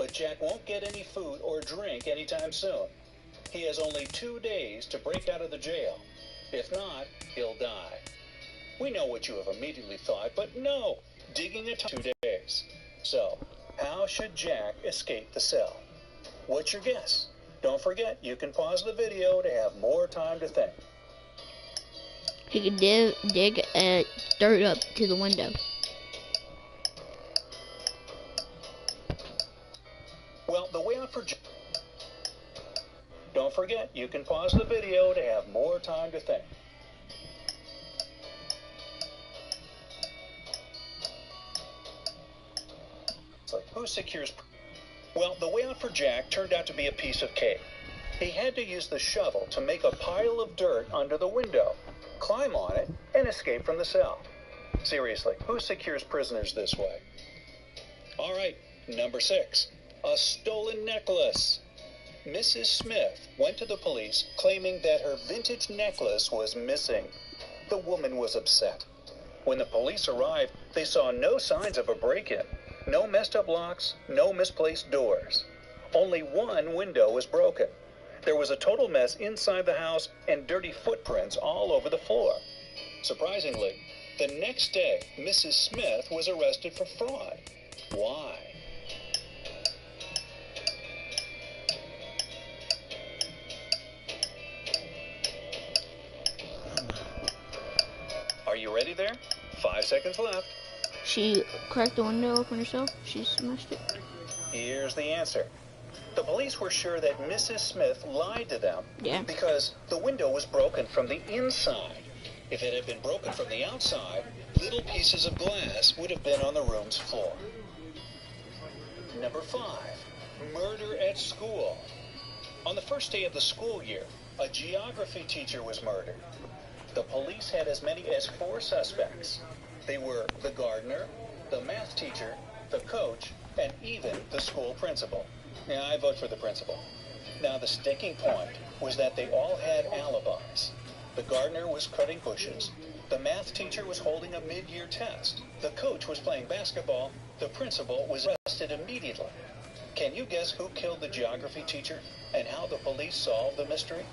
but Jack won't get any food or drink anytime soon. He has only 2 days to break out of the jail. If not, he'll die. We know what you have immediately thought, but no, digging a 2 days. So, how should Jack escape the cell? What's your guess? Don't forget, you can pause the video to have more time to think. He can dig dirt up to the window. Well, the way out for Jack... Don't forget, you can pause the video to have more time to think. Who secures... Well, the way out for Jack turned out to be a piece of cake. He had to use the shovel to make a pile of dirt under the window, climb on it, and escape from the cell. Seriously, who secures prisoners this way? All right, number 6, a stolen necklace. Mrs. Smith went to the police claiming that her vintage necklace was missing. The woman was upset. When the police arrived, they saw no signs of a break-in. No messed up locks, no misplaced doors. Only one window was broken. There was a total mess inside the house and dirty footprints all over the floor. Surprisingly, the next day, Mrs. Smith was arrested for fraud. Why? Are you ready there? 5 seconds left. She cracked the window open herself. She smashed it. Here's the answer. The police were sure that Mrs. Smith lied to them because the window was broken from the inside. If it had been broken from the outside, little pieces of glass would have been on the room's floor. Number 5, murder at school. On the first day of the school year, a geography teacher was murdered. The police had as many as 4 suspects. They were the gardener, the math teacher, the coach, and even the school principal. Yeah, I vote for the principal. Now, the sticking point was that they all had alibis. The gardener was cutting bushes. The math teacher was holding a mid-year test. The coach was playing basketball. The principal was arrested immediately. Can you guess who killed the geography teacher and how the police solved the mystery?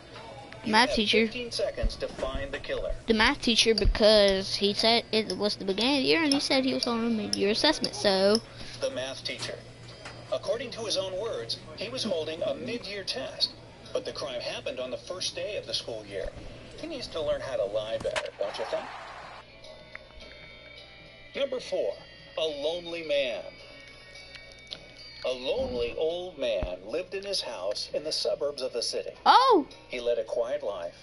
Math teacher. 15 seconds to find the killer. The math teacher, because he said it was the beginning of the year and he said he was on a mid-year assessment, so... The math teacher. According to his own words, he was holding a mid-year test, but the crime happened on the first day of the school year. He needs to learn how to lie better, don't you think? Number 4, a lonely man. A lonely old man lived in his house in the suburbs of the city. Oh! He led a quiet life.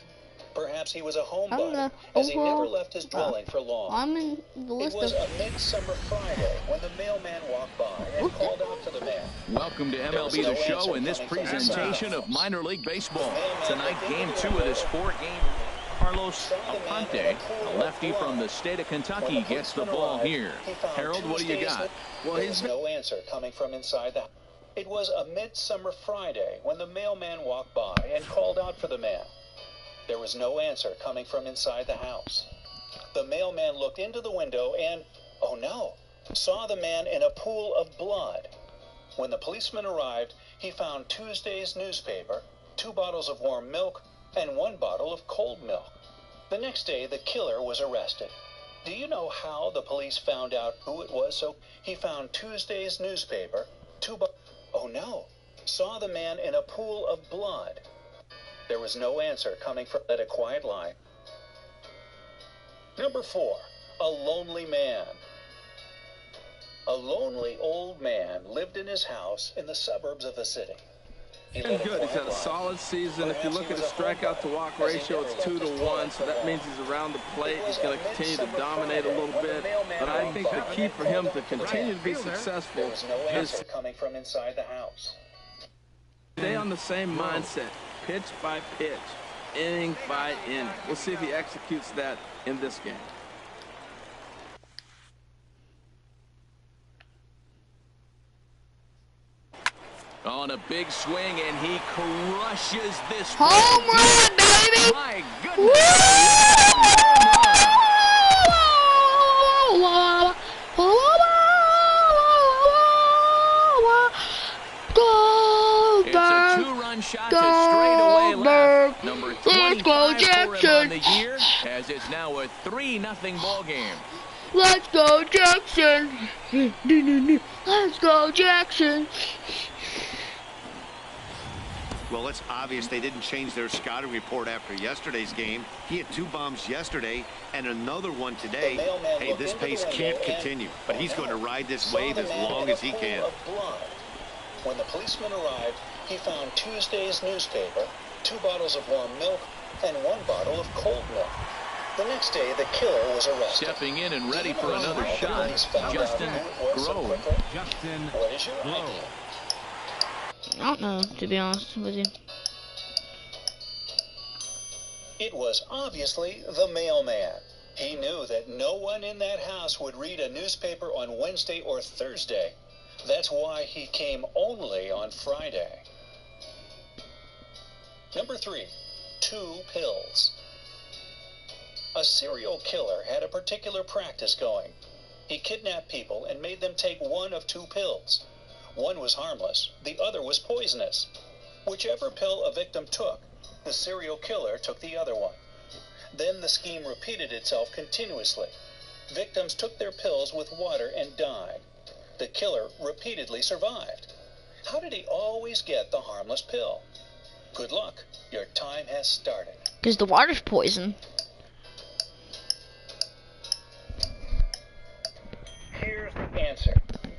Perhaps he was a homebody, as he never left his dwelling for long. I'm in the list. It was a midsummer Friday when the mailman walked by and called out to the man. Welcome to MLB The Show in this presentation of minor league baseball. Tonight, game 2 of this 4-game. Carlos Aponte, a lefty from the state of Kentucky, gets the ball here. Harold, what do you got? Well, there was no answer coming from inside the house. It was a midsummer Friday when the mailman walked by and called out for the man. There was no answer coming from inside the house. The mailman looked into the window and, oh no, saw the man in a pool of blood. When the policeman arrived, he found Tuesday's newspaper, 2 bottles of warm milk, and 1 bottle of cold milk. The next day, the killer was arrested. Do you know how the police found out who it was? So he found Tuesday's newspaper, 2 bottles. Oh no, saw the man in a pool of blood. There was no answer coming from that a quiet lie. Number 4, a lonely man. A lonely old man lived in his house in the suburbs of the city. Been good. He's had a solid season. If you look at his strikeout to walk ratio, it's 2-to-1, so that means he's around the plate. He's going to continue to dominate a little bit. But I think the key for him to continue to be successful is coming from inside the house. Stay on the same mindset, pitch by pitch, inning by inning. We'll see if he executes that in this game. On a big swing, and he crushes this. Home run, baby! My goodness! Go, It's a two-run shot to straightaway left. Number 25 for him on the year, as it's now a 3-0 ball game. Let's go, Jackson. Let's go, Jackson. Well, it's obvious they didn't change their scouting report after yesterday's game. He had 2 bombs yesterday and another one today. Hey, this pace can't continue, but he's going to ride this wave as long as he can. When the policeman arrived, he found Tuesday's newspaper, 2 bottles of warm milk, and 1 bottle of cold milk. The next day, the killer was arrested. Stepping in and ready for another shot, Justin Grove. What is your idea? I don't know, to be honest with you. It was obviously the mailman. He knew that no one in that house would read a newspaper on Wednesday or Thursday. That's why he came only on Friday. Number 3, 2 pills. A serial killer had a particular practice going. He kidnapped people and made them take one of 2 pills. One was harmless, the other was poisonous. Whichever pill a victim took, the serial killer took the other one. Then the scheme repeated itself continuously. Victims took their pills with water and died. The killer repeatedly survived. How did he always get the harmless pill? Good luck. Your time has started. Because the water's poison. Here's the answer.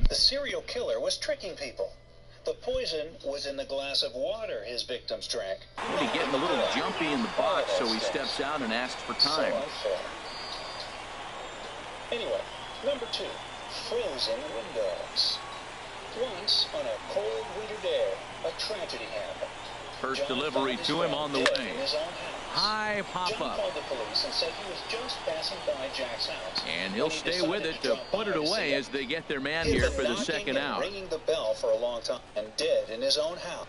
The serial killer was tricking people. The poison was in the glass of water his victims drank. He's getting a little jumpy in the box, so he steps out and asks for time. So unfair. Anyway, number 2, frozen windows. Once, on a cold winter day, a tragedy happened. First delivery to him on the way. High John pop-up. called the police and said he was just passing by Jack's house. And he'll stay with it to put it away as they get their man here for the second out. Ringing the bell for a long time and dead in his own house.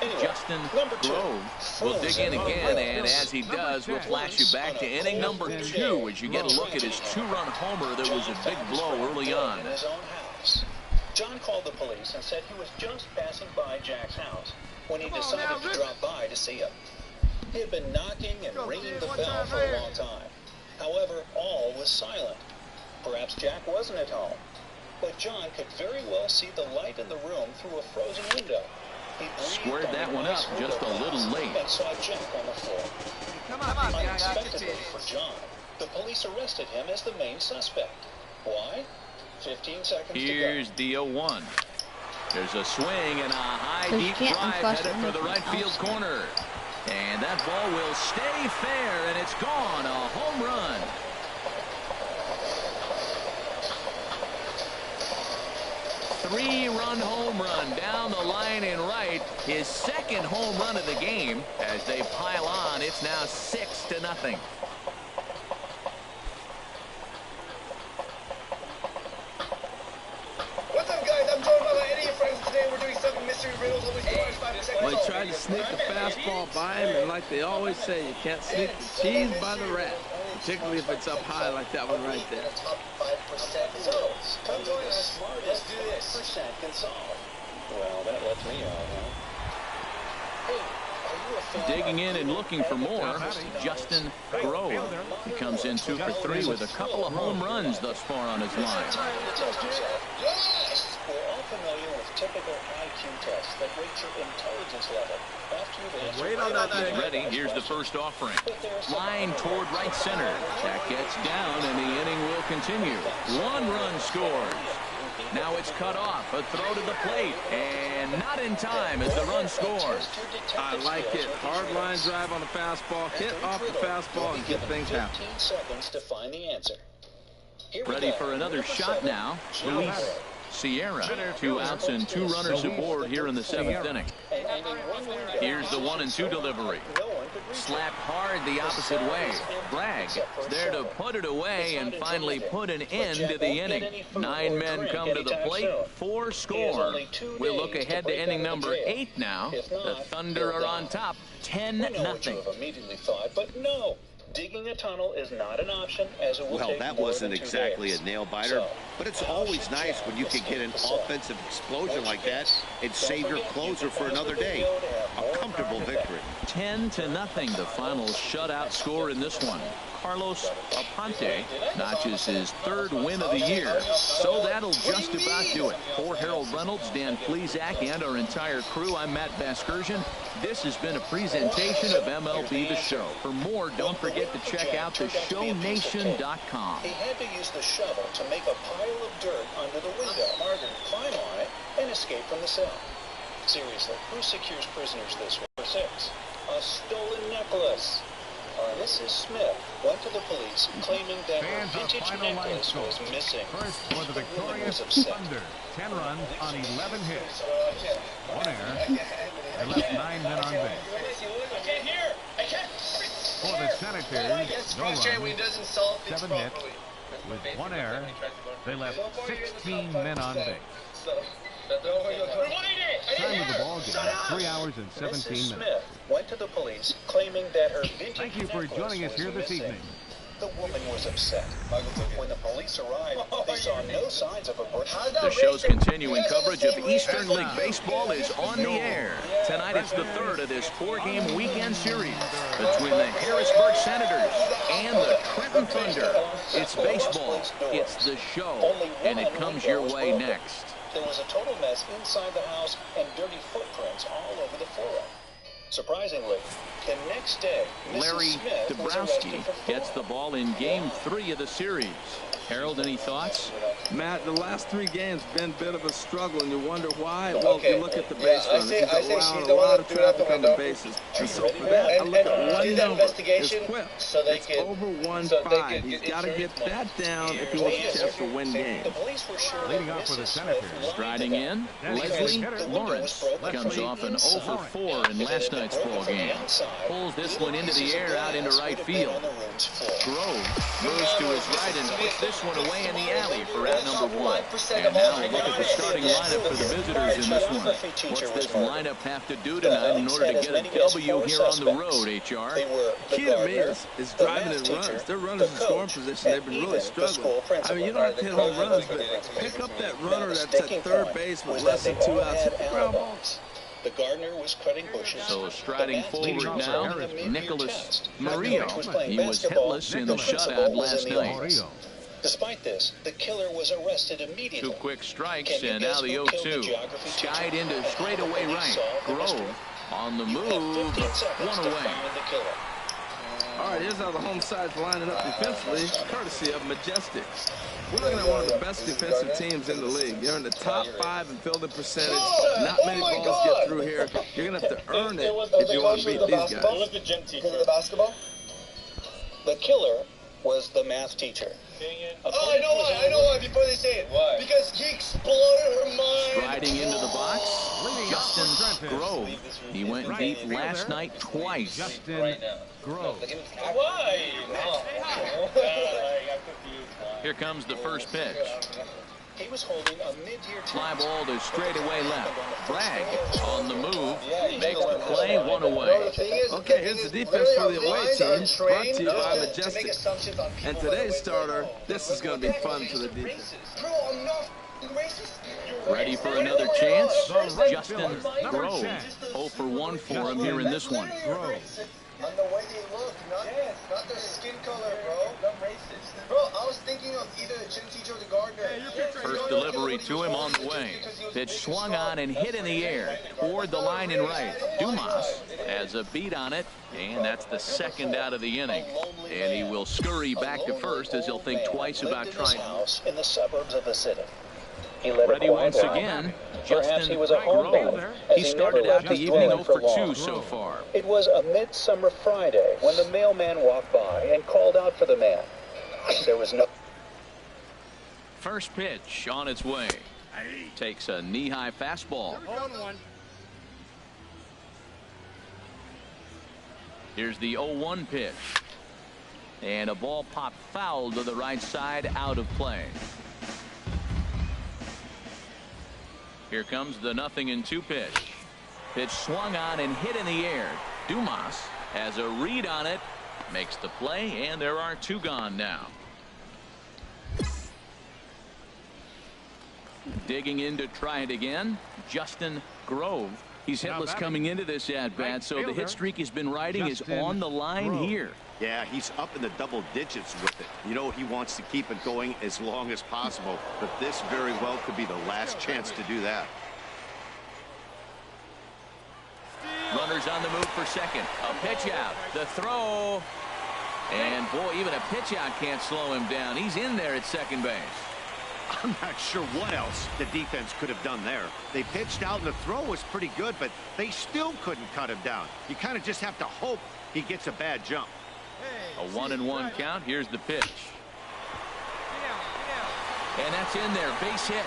Anyway, Justin number 2, Grove will dig in again, and as he does, we'll flash you back to inning number 2 as you get a look at his 2-run homer that was a big blow early on. In his own house. John called the police and said he was just passing by Jack's house when he decided to drop by to see him. He had been knocking and ringing the bell for a long time. However, all was silent. Perhaps Jack wasn't at home. But John could very well see the light in the room through a frozen window. He Squared that one up just a little late. And saw Jack on the floor. Unexpectedly for John, the police arrested him as the main suspect. Why? 15 seconds Here's to the 0-1. There's a swing and a high deep drive headed for the right field corner. And that ball will stay fair, and it's gone. A home run. Three-run home run down the line in right. His second home run of the game. As they pile on, it's now 6-0. What's up, guys? I'm joined by my idiot friends today. We're doing 7 mystery riddles. Only 5 seconds. Well, he tried to sneak the fastball by him, and like they always say, you can't sneak the cheese by the rat, particularly if it's up high like that one right there. Top 5% so, come join us. Let's do this. Percent can solve. Well, that lets me out, huh? Hey, are you a fan? Digging in and looking for more, Justin Grove. He comes in 2 for 3 with a couple of home runs thus far on his line. Yes! We're all familiar with typical IQ tests that rate your intelligence level. After you've answered Wait on that thing. Ready, here's the first offering. Line toward right center. That gets down, and the inning will continue. 1 run scores. Now it's cut off. A throw to the plate. And not in time as the run scores. I like it. Hard line drive on the fastball. Hit off the fastball and get things happening. 15 seconds to find the answer. Here we Ready go. for another shot now. Luis Sierra. 2 outs and 2 runners aboard here in the 7th inning. Here's the 1-2 delivery. Slapped hard the opposite way. Bragg is there to put it away and finally put an end to the inning. 9 men come to the plate, 4 score. We'll look ahead to inning number 8 now. The Thunder are on top, 10-0. Immediately thought, but no. Digging a tunnel is not an option, as it will Well, take that more wasn't than 2 exactly days. a nail-biter, So, but it's always nice when you can get an offensive explosion like that and save your closer for another day. A comfortable victory. 10-0, the final shutout score in this one. Carlos Aponte notches his 3rd win of the year. So that'll just about do it. For Harold Reynolds, Dan Plesac, and our entire crew, I'm Matt Vasgersian. This has been a presentation of MLB The Show. For more, don't forget to check out theshownation.com. He had to use the shovel to make a pile of dirt under the window, climb on it, and escape from the cell. Seriously, who secures prisoners this way? 6. A stolen necklace. Mrs. Smith went to the police claiming that her vintage necklace was missing. First for the victorious Thunder. 10 runs on 11 hits. 1 error. They left 9 men on base. For the Senators, no runs, 7 hits. With 1 error, they left 16 men on base. Time of the ball game, 3 hours and 17 Mrs. minutes. Smith went to the police claiming that her vintage Thank you for necklace joining us was here this missing. evening. The woman was upset. When the police arrived, they saw no signs of a break. The show's continuing coverage of Eastern League Baseball is on the air. Tonight it's the 3rd of this 4-game weekend series between the Harrisburg Senators and the Trenton Thunder. It's baseball, it's the show, and it comes your way next. There was a total mess inside the house and dirty footprints all over the floor. Surprisingly, the next day, Larry Mrs. Smith was Dabrowski arrested for gets the fraud. ball in Game 3 of the series. Harold, any thoughts? Matt, the last 3 games been a bit of a struggle, and you wonder why. Well, if you look at the base runners, he's allowed a lot of traffic on the bases. And so for that, I look at one number, his whip. It's over 1.5. He's got to get that down if he wants a chance to win games. The police were sure Leading that off for the Mrs. Senators. Smith lied Striding to them. in, Leslie Lawrence comes off an 0 for 4 in last night's ball game. Pulls this one into the air out into right field. Grove moves to his right and puts this one away in the alley for out number 1. And now we'll look at the starting lineup for the visitors in this one. What's this lineup have to do tonight in order to get a W here on the road, HR? Key to me is driving in runs. Their runners in scoring position, they've been really struggling. I mean, you don't have to hit home runs, but pick up that runner that's at third base with less than 2 outs. Hit the ground ball. The gardener was cutting bushes. So striding forward now, Nicholas Murillo. He was hitless in the shutout last night. Despite this, the killer was arrested immediately. 2 quick strikes, and now the 0-2. Skied into straightaway right. Grove on the move, 1 away. All right, here's how the home side's lining up defensively, courtesy of Majestic. We're looking at one of the best defensive teams in the league. They're in the top 5 in fielding percentage. Not many balls get through here. You're going to have to earn it if you want to beat these guys. The killer was the math teacher. Oh, I know why. Before they say it. Why? Because he exploded her mind. Striding into the box, Justin Grove. He went deep last night twice. Justin Grove. Why? Here comes the first pitch. He was holding a mid-year Fly ball to straightaway left. Bragg on the move. Makes the play, 1 away. Okay, here's the defense for the away team, brought to you by Majestic. And today's starter, this is going to be fun for the defense. Ready for another chance? Justin Grove. 0 for 1 for him here in this one. On the way they look, not their skin color, bro. I'm racist. Bro, I was thinking of either the gym teacher or the gardener. First delivery to him on the way. Pitch swung on and hit in the air toward the line and right. Dumas has a beat on it, and that's the 2nd out of the inning. And he will scurry back to first as he'll think twice about trying. in the suburbs of the city. Ready once again, Justin Grove. He started out the evening 0 for 2 so far. It was a midsummer Friday when the mailman walked by and called out for the man. There was no... First pitch on its way. Takes a knee-high fastball. Here's the 0-1 pitch. And a ball popped foul to the right side, out of play. Here comes the 0-2 pitch. Pitch swung on and hit in the air. Dumas has a read on it, Makes the play, and there are 2 gone now. Digging in to try it again, Justin Grove. He's hitless coming into this at-bat, so the hit streak he's been riding is on the line here. Yeah, he's up in the double digits with it. You know, he wants to keep it going as long as possible, but this very well could be the last chance to do that. Runners on the move for second. A pitch out. The throw. And boy, even a pitch out can't slow him down. He's in there at second base. I'm not sure what else the defense could have done there. They pitched out and the throw was pretty good, but they still couldn't cut him down. You kind of just have to hope he gets a bad jump. A 1-1 count. Here's the pitch. And that's in there. Base hit.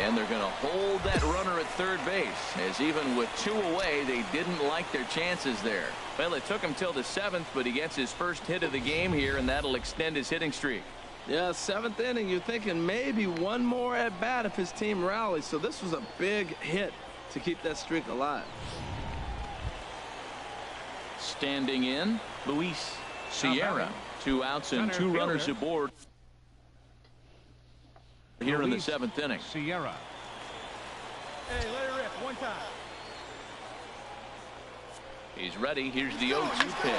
And they're going to hold that runner at third base, as even with 2 away, they didn't like their chances there. Well, it took him till the 7th, but he gets his first hit of the game here, and that'll extend his hitting streak. Yeah, 7th inning, you're thinking maybe one more at bat if his team rallies. So this was a big hit to keep that streak alive. Standing in, Luis Sierra. 2 outs and 2 runners aboard here in the 7th inning. Sierra. Hey, let it rip one time. He's ready. Here's the 0-2 pitch.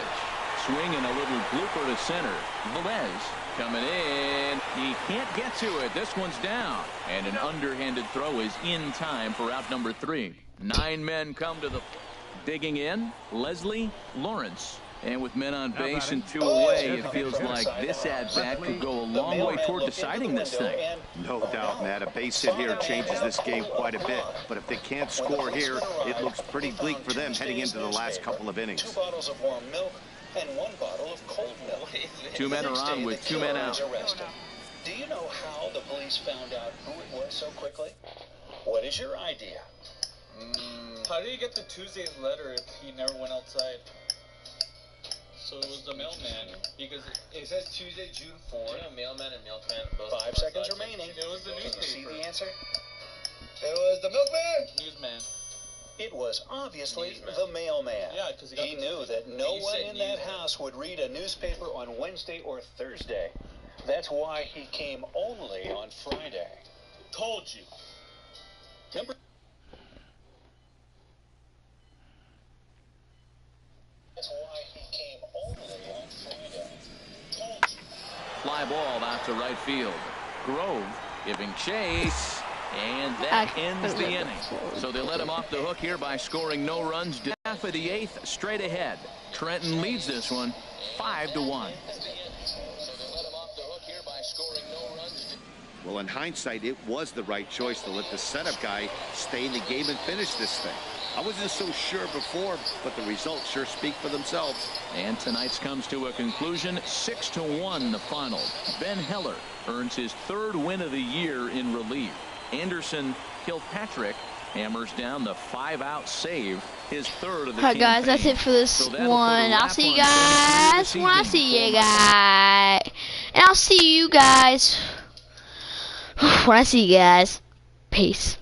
Swinging a little blooper to center. Velez coming in. He can't get to it. This one's down. And an underhanded throw is in time for out number 3. 9 men come to the digging in. Leslie Lawrence. And with men on base and 2 away, it feels like this at-bat could go a long way toward deciding this thing. No doubt, Matt. A base hit here changes this game quite a bit. But if they can't score here, it looks pretty bleak for them heading into the last couple of innings. 2 bottles of warm milk and 1 bottle of cold milk. 2 men are on with 2 men out. Do you know how the police found out who it was so quickly? What is your idea? How did he get the Tuesday's letter if he never went outside? So it was the mailman, because it says Tuesday, June 4th. You know, mailman and milkman both. 5 seconds remaining. It was the newspaper. Can you see the answer? It was the milkman. Newsman. It was obviously the mailman. Yeah, because he knew that no one in that house would read a newspaper on Wednesday or Thursday. That's why he came only on Friday. Told you. Number. That's why he came only on Friday. Told you. Fly ball out to right field. Grove giving chase. And that ends the inning. So they let him off the hook here by scoring no runs. Half of the 8th straight ahead. Trenton leads this one 5-1. Well, in hindsight, it was the right choice to let the setup guy stay in the game and finish this thing. I wasn't so sure before, but the results sure speak for themselves. And tonight's comes to a conclusion, 6-1 the final. Ben Heller earns his 3rd win of the year in relief. Anderson Kilpatrick hammers down the 5-out save, his 3rd of the campaign. Alright guys, that's it for this one. I'll see you guys when I see you guys. And I'll see you guys when I see you guys. Peace.